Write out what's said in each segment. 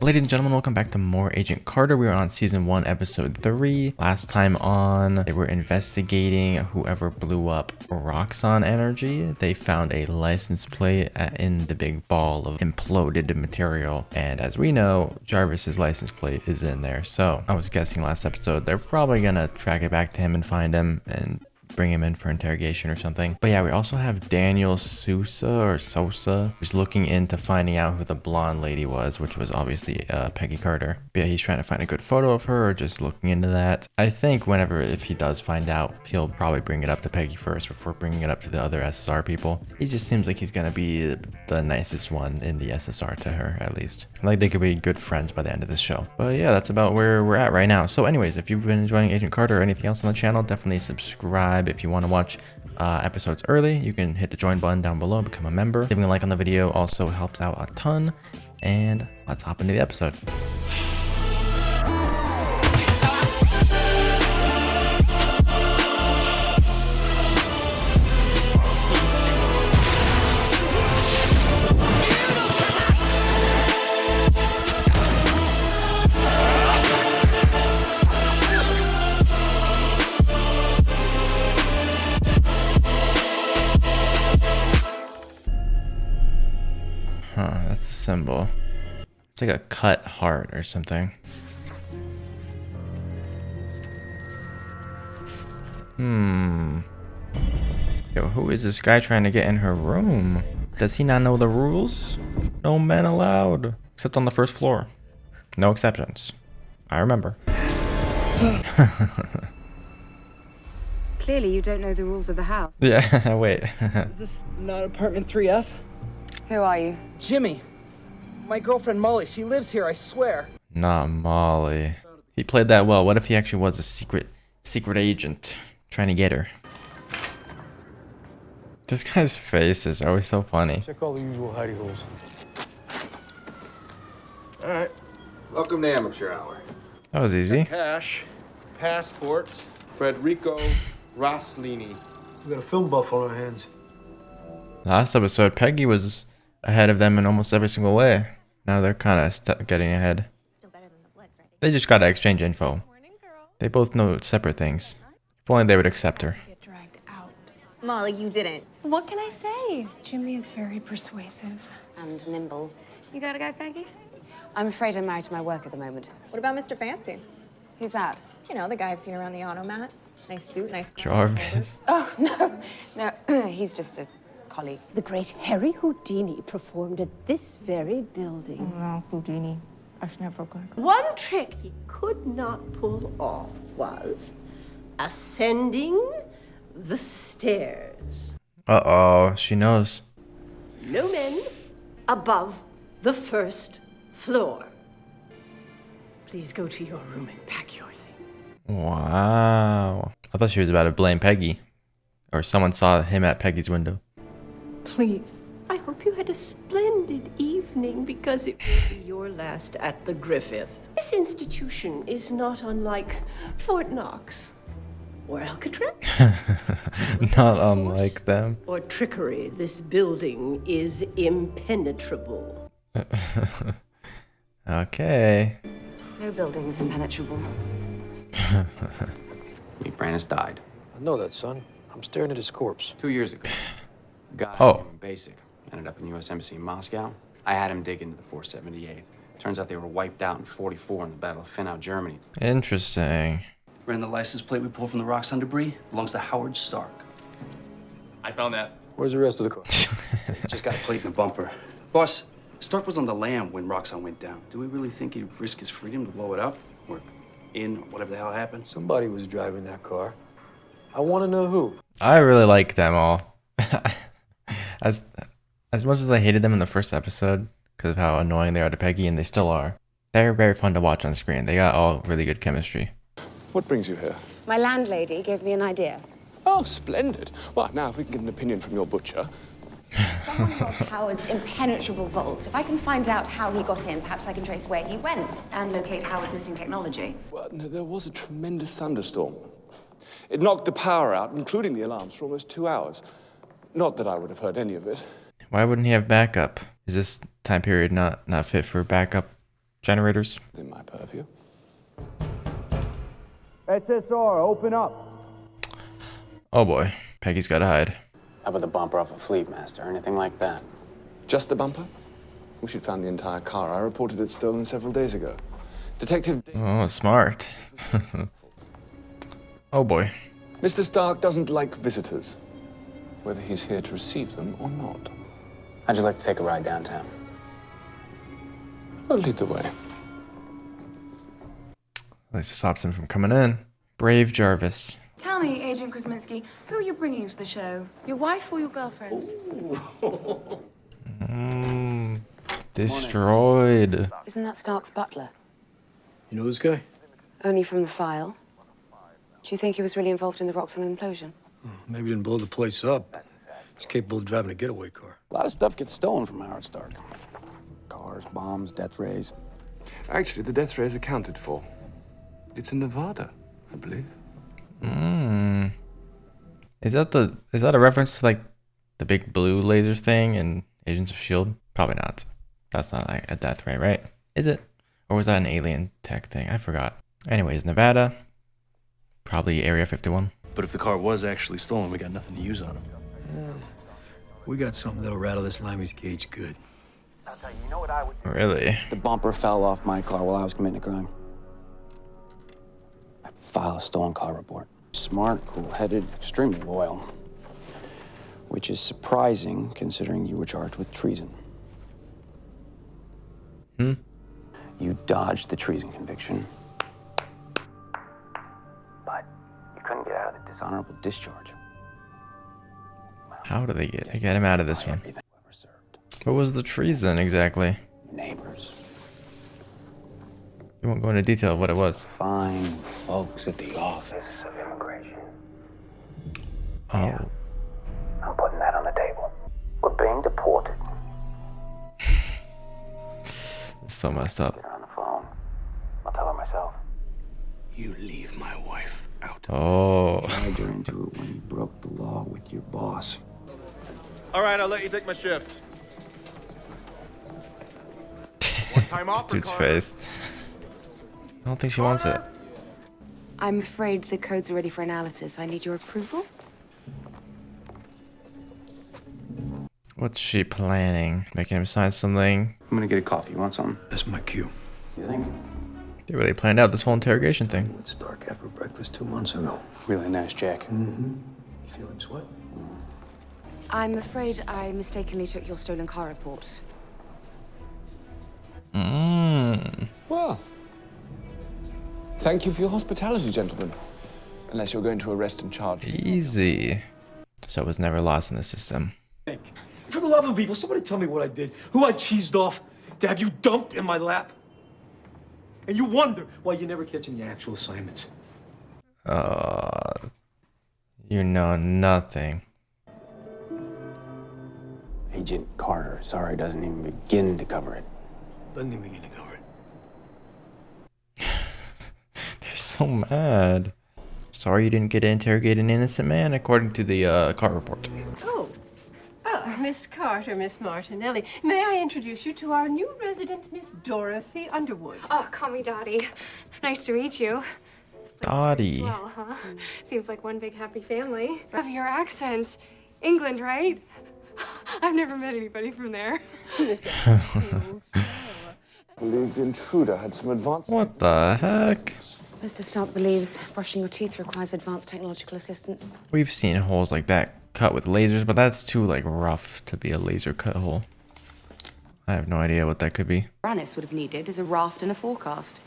Ladies and gentlemen, welcome back to more Agent Carter. We are on season 1, episode 3. Last time on, they were investigating whoever blew up Roxxon Energy. They found a license plate in the big ball of imploded material. And as we know, Jarvis's license plate is in there. So I was guessing last episode, they're probably gonna track it back to him and find him and bring him in for interrogation or something. But yeah, we also have Daniel Sosa, who's looking into finding out who the blonde lady was, which was obviously Peggy Carter. But yeah, he's trying to find a good photo of her or just looking into that. I think if he does find out, he'll probably bring it up to Peggy first before bringing it up to the other SSR people. He just seems like he's gonna be the nicest one in the SSR to her, at least. Like they could be good friends by the end of this show. But yeah, that's about where we're at right now. So anyways, if you've been enjoying Agent Carter or anything else on the channel, definitely subscribe. If you want to watch episodes early, you can hit the join button down below, become a member. Leaving a like on the video also helps out a ton. And let's hop into the episode. That's a symbol. It's like a cut heart or something. Yo, who is this guy trying to get in her room? Does he not know the rules? No men allowed. Except on the first floor. No exceptions. I remember. Clearly you don't know the rules of the house. Yeah, wait. Is this not apartment 3F? Who are you? Jimmy. My girlfriend Molly, she lives here, I swear. Not Molly. He played that well. What if he actually was a secret agent trying to get her? This guy's face is always so funny. Check all the usual hidey holes. All right. Welcome to Amateur Hour. That was easy. Cash, passports, Federico Rossellini. We got a film buff on our hands. Last episode, Peggy was ahead of them in almost every single way. Now they're kind of getting ahead. Still better than the Bloods, right? They just gotta exchange info. They both know separate things. If only they would accept her. Get dragged out. Molly, you didn't. What can I say? Jimmy is very persuasive. And nimble. You got a guy, Peggy? I'm afraid I'm married to my work at the moment. What about Mr. Fancy? Who's that? You know, the guy I've seen around the automat. Nice suit, nice Jarvis. Oh, no, he's just a colleague. The great Harry Houdini performed at this very building. No, Houdini. I've never got. One trick he could not pull off was ascending the stairs. Uh-oh, she knows. No men above the first floor. Please go to your room and pack your things. Wow. I thought she was about to blame Peggy. Or someone saw him at Peggy's window. Please, I hope you had a splendid evening because it will be your last at the Griffith. This institution is not unlike Fort Knox or Alcatraz. Not unlike them. Or trickery. This building is impenetrable. Okay. No building is impenetrable. Meet Brandis died I know that, son. I'm staring at his corpse. 2 years ago. Guy named Basic ended up in the U.S. Embassy in Moscow. I had him dig into the 478th. Turns out they were wiped out in '44 in the Battle of Finau, Germany. Interesting. Ran the license plate we pulled from the Roxxon debris. Belongs to Howard Stark. I found that. Where's the rest of the car? Just got a plate in the bumper. Boss, Stark was on the lam when Roxxon went down. Do we really think he'd risk his freedom to blow it up? Or in, or whatever the hell happened? Somebody was driving that car. I want to know who. I really like them all. As much as I hated them in the first episode because of how annoying they are to Peggy, and they still are, they're very fun to watch on screen. They got all really good chemistry. What brings you here? My landlady gave me an idea. Oh, splendid. Well, now, if we can get an opinion from your butcher. Someone got Howard's impenetrable vault. If I can find out how he got in, perhaps I can trace where he went and locate Howard's missing technology. Well, no, there was a tremendous thunderstorm. It knocked the power out, including the alarms, for almost 2 hours. Not that I would have heard any of it. Why wouldn't he have backup? Is this time period not fit for backup generators. In my purview. SSR, open up. Oh boy, Peggy's gotta hide. How about the bumper off a Fleet Master? Anything like that? Just the bumper? We should found the entire car. I reported it stolen several days ago. Detective... Oh, smart. Oh boy. Mr. Stark doesn't like visitors, whether he's here to receive them or not. How'd you like to take a ride downtown? I'll lead the way. At least it stops him from coming in. Brave Jarvis. Tell me, Agent Krasinski, who are you bringing to the show? Your wife or your girlfriend? Destroyed. Isn't that Stark's butler? You know this guy? Only from the file. Do you think he was really involved in the Roxanne implosion? Maybe didn't blow the place up. He's capable of driving a getaway car. A lot of stuff gets stolen from Howard Stark. Cars, bombs, death rays. Actually, the death ray is accounted for. It's in Nevada, I believe. Is that a reference to like the big blue laser thing in Agents of S.H.I.E.L.D.? Probably not. That's not like a death ray, right? Is it? Or was that an alien tech thing? I forgot. Anyways, Nevada. Probably Area 51. But if the car was actually stolen, we got nothing to use on him. We got something that'll rattle this Limey's cage good. Really? The bumper fell off my car while I was committing a crime. I file a stolen car report. Smart, cool-headed, extremely loyal. Which is surprising, considering you were charged with treason. You dodged the treason conviction. But you couldn't get out of the dishonorable discharge. How do they get him out of this one? What was the treason exactly? Neighbors. You won't go into detail of what it was. Fine folks at the Office of Immigration. Oh. Yeah. I'm putting that on the table. We're being deported. It's so messed up. Get her on the phone. I'll tell her myself. You leave my wife out of Oh. Dragged her into it when you broke the law with your boss. All right, I'll let you take my shift. One time off Dude's for Carter. face. I don't think she wants it. I'm afraid the codes are ready for analysis. I need your approval. What's she planning? Making him sign something? I'm gonna get a coffee. You want something? That's my cue. You think? They really planned out this whole interrogation thing. With Stark after breakfast 2 months ago. Really nice check. Mm-hmm. You feel him sweat? I'm afraid I mistakenly took your stolen car report. Well, thank you for your hospitality, gentlemen. Unless you're going to arrest and charge. Easy. So it was never lost in the system. For the love of people, somebody tell me what I did. Who I cheesed off to have you dumped in my lap. And you wonder why you never catch any actual assignments. You know nothing. Agent Carter. Sorry, doesn't even begin to cover it. Doesn't even begin to cover it. They're so mad. Sorry you didn't get to interrogate an innocent man, according to the car report. Oh, Miss Carter, Miss Martinelli. May I introduce you to our new resident, Miss Dorothy Underwood? Oh, call me Dottie. Nice to meet you. Dottie. Swell, huh? Seems like one big happy family. Of your accent. England, right? I've never met anybody from there. I believe the intruder had some advanced... What the heck? Mr. Stark believes brushing your teeth requires advanced technological assistance. We've seen holes like that cut with lasers, but that's too like rough to be a laser cut hole. I have no idea what that could be. Branis would have needed is a raft and a forecast.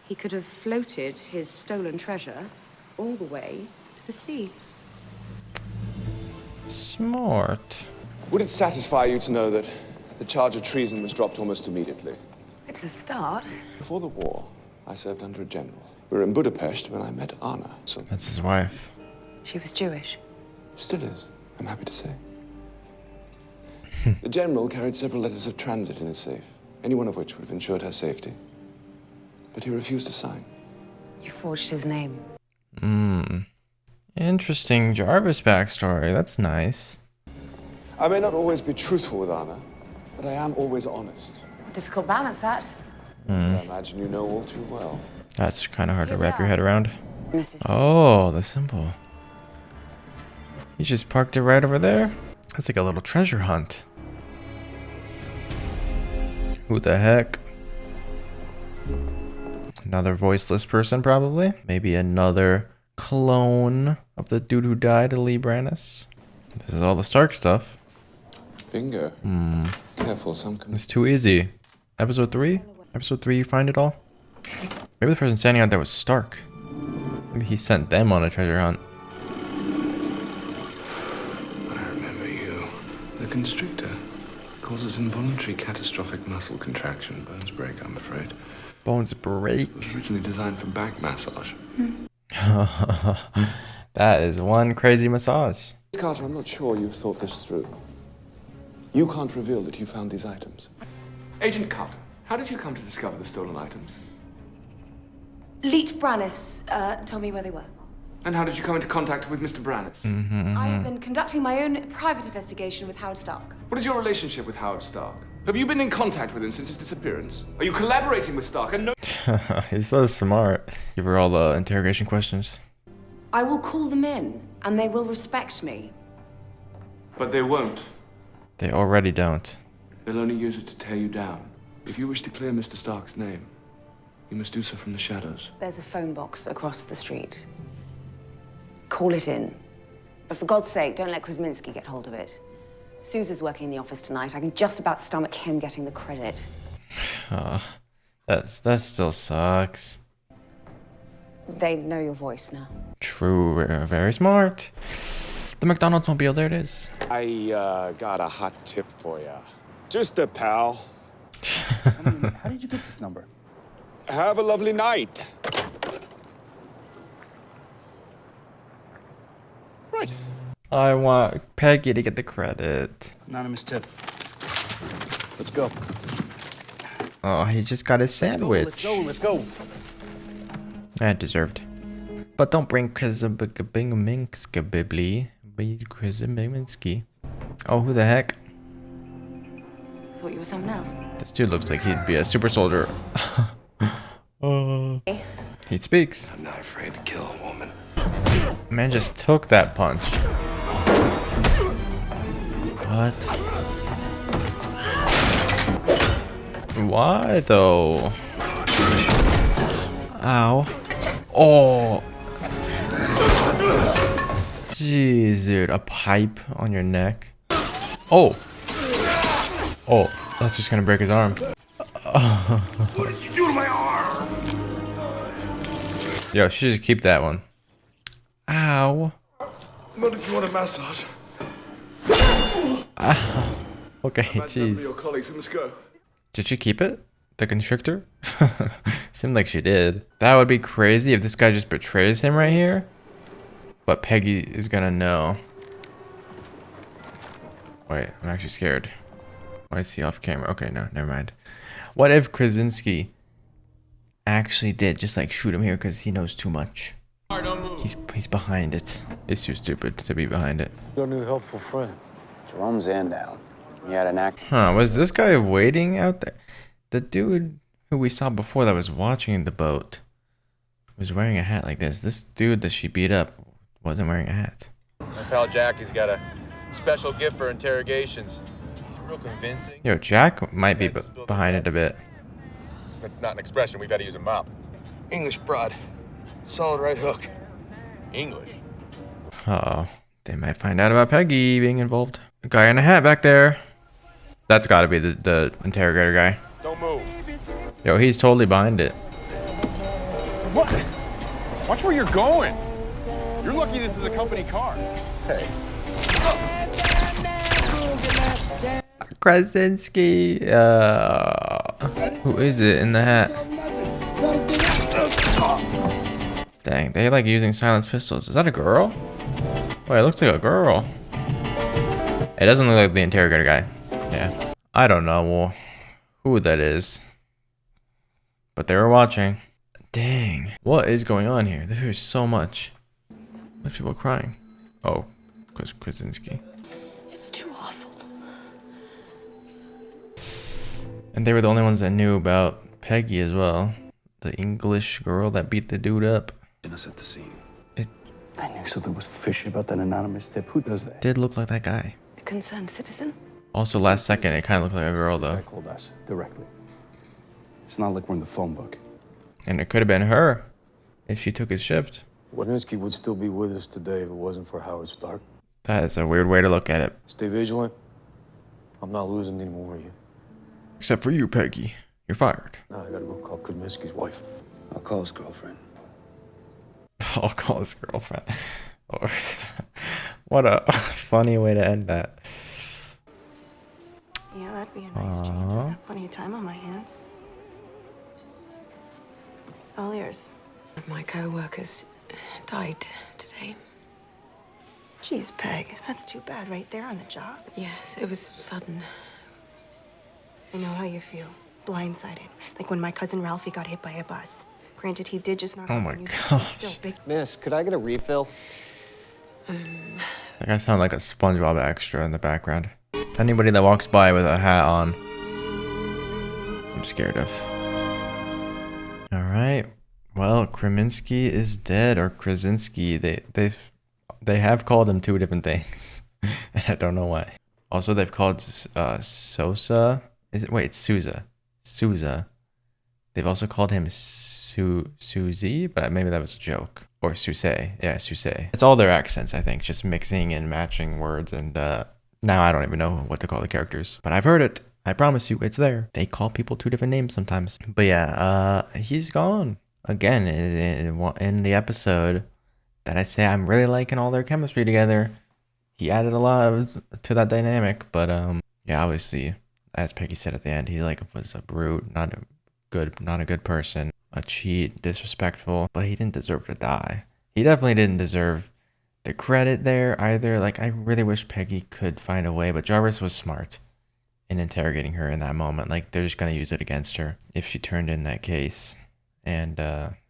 He could have floated his stolen treasure all the way to the sea. Smart. Would it satisfy you to know that the charge of treason was dropped almost immediately? It's a start. Before the war, I served under a general. We were in Budapest when I met Anna. So That's his wife. She was Jewish. still is, I'm happy to say. The general carried several letters of transit in his safe, any one of which would have ensured her safety. But he refused to sign. You forged his name. Interesting Jarvis backstory. That's nice. I may not always be truthful with Anna, but I am always honest. Difficult balance, that. I imagine you know all too well. That's kind of hard to Here we wrap your are. head around. Mrs. Oh, the symbol. You just parked it right over there? That's like a little treasure hunt. Who the heck? Another voiceless person, probably. Maybe another clone of the dude who died, Lee Brannis. This is all the Stark stuff. Bingo. Careful, some can... It's too easy. Episode 3? Episode 3, you find it all? Maybe the person standing out there was Stark. Maybe he sent them on a treasure hunt. I remember you. The constrictor causes involuntary catastrophic muscle contraction. Bones break, I'm afraid. Bones break? It was originally designed for back massage. That is one crazy massage. Carter, I'm not sure you've thought this through. You can't reveal that you found these items. Agent Carter, how did you come to discover the stolen items? Leet Brannis told me where they were. And how did you come into contact with Mr. Brannis? I have been conducting my own private investigation with Howard Stark. What is your relationship with Howard Stark? Have you been in contact with him since his disappearance? Are you collaborating with Stark? And no... He's so smart. Give her all the interrogation questions. I will call them in, and they will respect me. But they won't. They already don't. They'll only use it to tear you down. If you wish to clear Mr. Stark's name, you must do so from the shadows. There's a phone box across the street. Call it in. But for God's sake, don't let Krasinski get hold of it. Suze working in the office tonight. I can just about stomach him getting the credit. That still sucks. They know your voice now. True, very smart. The McDonald's mobile, there it is. I got a hot tip for ya. Just a pal. How did you get this number? Have a lovely night. Right. I want Peggy to get the credit. Anonymous tip. Let's go. Oh, he just got his sandwich. Let's go. That deserved. But don't bring Krasinski. Oh, who the heck? I thought you were someone else. This dude looks like he'd be a super soldier. He speaks. I'm not afraid to kill a woman. Man just took that punch. What? Why though? Ow. Oh. Jeez, dude. A pipe on your neck. Oh. Oh. That's just gonna break his arm. What did you do to my arm? Yo, she should keep that one. Ow. Not if you want a massage. Ow. Okay, jeez. Your colleagues, we must go. Did she keep it? The constrictor? Seemed like she did. That would be crazy if this guy just betrays him right here. But Peggy is gonna know. Wait, I'm actually scared. Why is he off camera? Okay, no, never mind. What if Krasinski actually did just like shoot him here because he knows too much? He's behind it. It's too stupid to be behind it. Your new helpful friend. Jerome's in now. He had an act. Huh, was this guy waiting out there? The dude who we saw before that was watching the boat was wearing a hat like this. This dude that she beat up wasn't wearing a hat. My pal Jackie's got a special gift for interrogations. He's real convincing. Yo, Jack might be behind it a bit. That's not an expression. We've got to use a mop. English broad. Solid right hook. English? Uh-oh. They might find out about Peggy being involved. A guy in a hat back there. That's got to be the interrogator guy. Don't move. Yo, he's totally behind it. What? Watch where you're going. You're lucky this is a company car. Hey. Krasinski. Who is it in the hat? Dang, they like using silenced pistols. Is that a girl? Wait, it looks like a girl. It doesn't look like the interrogator guy. Yeah. I don't know who that is. But they were watching. Dang. What is going on here? There's so much. There's people crying. Oh, Krasinski. It's too awful. And they were the only ones that knew about Peggy as well. The English girl that beat the dude up. Us at the scene. I knew something was fishy about that anonymous tip. Who does that? Did look like that guy. A concerned citizen? Also, last second, it kind of looked like a girl, though. Called us directly. It's not like we're in the phone book. And it could have been her if she took his shift. Wadinski would still be with us today if it wasn't for Howard Stark. That is a weird way to look at it. Stay vigilant. I'm not losing any more of you. Except for you, Peggy. You're fired. Now I gotta go call Kudminski's wife. I'll call his girlfriend. I'll call his girlfriend. What a funny way to end that. Yeah, that'd be a nice change. I've got plenty of time on my hands. All ears. My co-workers died today. Jeez, Peg, that's too bad right there on the job. Yes, it was sudden. I know how you feel. Blindsided. Like when my cousin Ralphie got hit by a bus. Granted, he did just knock Oh my gosh. Miss, could I get a refill? That guy sounded like a SpongeBob extra in the background. Anybody that walks by with a hat on, I'm scared of. Alright. Well, Krasinski is dead, or Krasinski. They have called him two different things. And I don't know why. Also, they've called Sosa. Wait, Souza. Souza. They've also called him Susie, but maybe that was a joke. Or Suse. Yeah, Suse. It's all their accents, I think, just mixing and matching words. And now I don't even know what to call the characters. But I've heard it. I promise you, it's there. They call people two different names sometimes. But yeah, he's gone. Again, in the episode that I say I'm really liking all their chemistry together. He added a lot to that dynamic. But yeah, obviously, as Peggy said at the end, he was a brute, not a good person, a cheat, disrespectful, but he didn't deserve to die. He definitely didn't deserve the credit there either. Like, I really wish Peggy could find a way, but Jarvis was smart in interrogating her in that moment. Like, they're just gonna use it against her if she turned in that case. And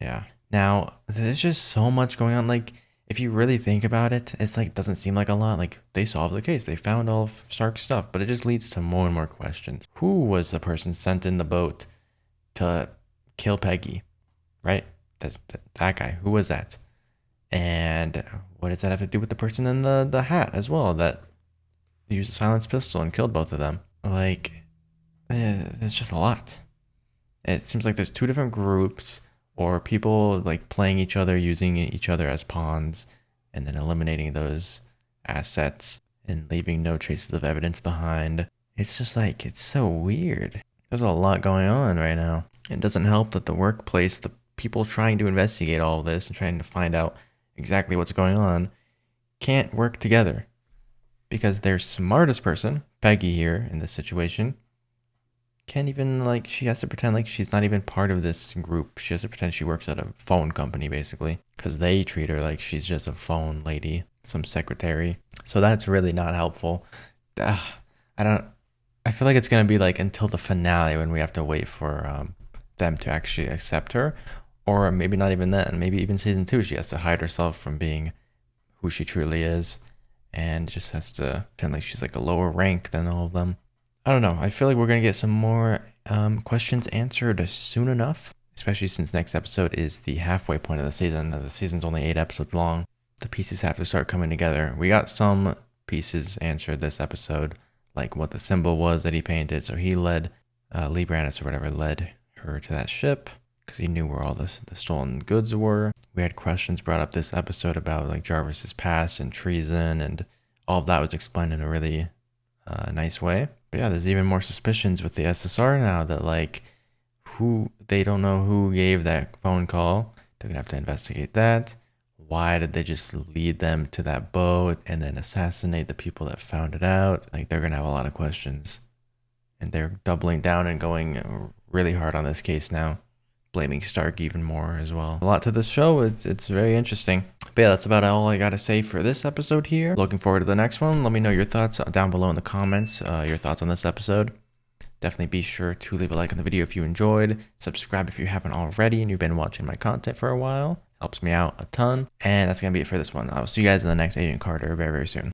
yeah. Now, there's just so much going on. Like, if you really think about it, it's like, doesn't seem like a lot. Like, they solved the case, they found all of Stark's stuff, but it just leads to more and more questions. Who was the person sent in the boat to kill Peggy, right? That guy, who was that? And what does that have to do with the person in the hat as well that used a silenced pistol and killed both of them? Like, there's just a lot. It seems like there's two different groups, or people like playing each other, using each other as pawns, and then eliminating those assets and leaving no traces of evidence behind. It's just like, it's so weird. There's a lot going on right now. It doesn't help that the workplace, the people trying to investigate all of this and trying to find out exactly what's going on, can't work together. Because their smartest person, Peggy here in this situation, can't even, like, she has to pretend like she's not even part of this group. She has to pretend she works at a phone company, basically. Because they treat her like she's just a phone lady, some secretary. So that's really not helpful. I feel like it's going to be like until the finale when we have to wait for them to actually accept her. Or maybe not even then. Maybe even season 2, she has to hide herself from being who she truly is. And just has to pretend like she's like a lower rank than all of them. I don't know. I feel like we're going to get some more questions answered soon enough. Especially since next episode is the halfway point of the season. The season's only 8 episodes long. The pieces have to start coming together. We got some pieces answered this episode. Like what the symbol was that he painted. So he led, Lee Brandis or whatever, led her to that ship. Because he knew where all the stolen goods were. We had questions brought up this episode about like Jarvis's past and treason. And all of that was explained in a really nice way. But yeah, there's even more suspicions with the SSR now that like they don't know who gave that phone call. They're gonna have to investigate that. Why did they just lead them to that boat and then assassinate the people that found it out? Like, they're gonna have a lot of questions. And they're doubling down and going really hard on this case now. Blaming Stark even more as well. A lot to this show. It's very interesting. But yeah, that's about all I gotta say for this episode here. Looking forward to the next one. Let me know your thoughts down below in the comments. Your thoughts on this episode. Definitely be sure to leave a like on the video if you enjoyed. Subscribe if you haven't already and you've been watching my content for a while. Helps me out a ton. And that's gonna be it for this one. I'll see you guys in the next Agent Carter very, very soon.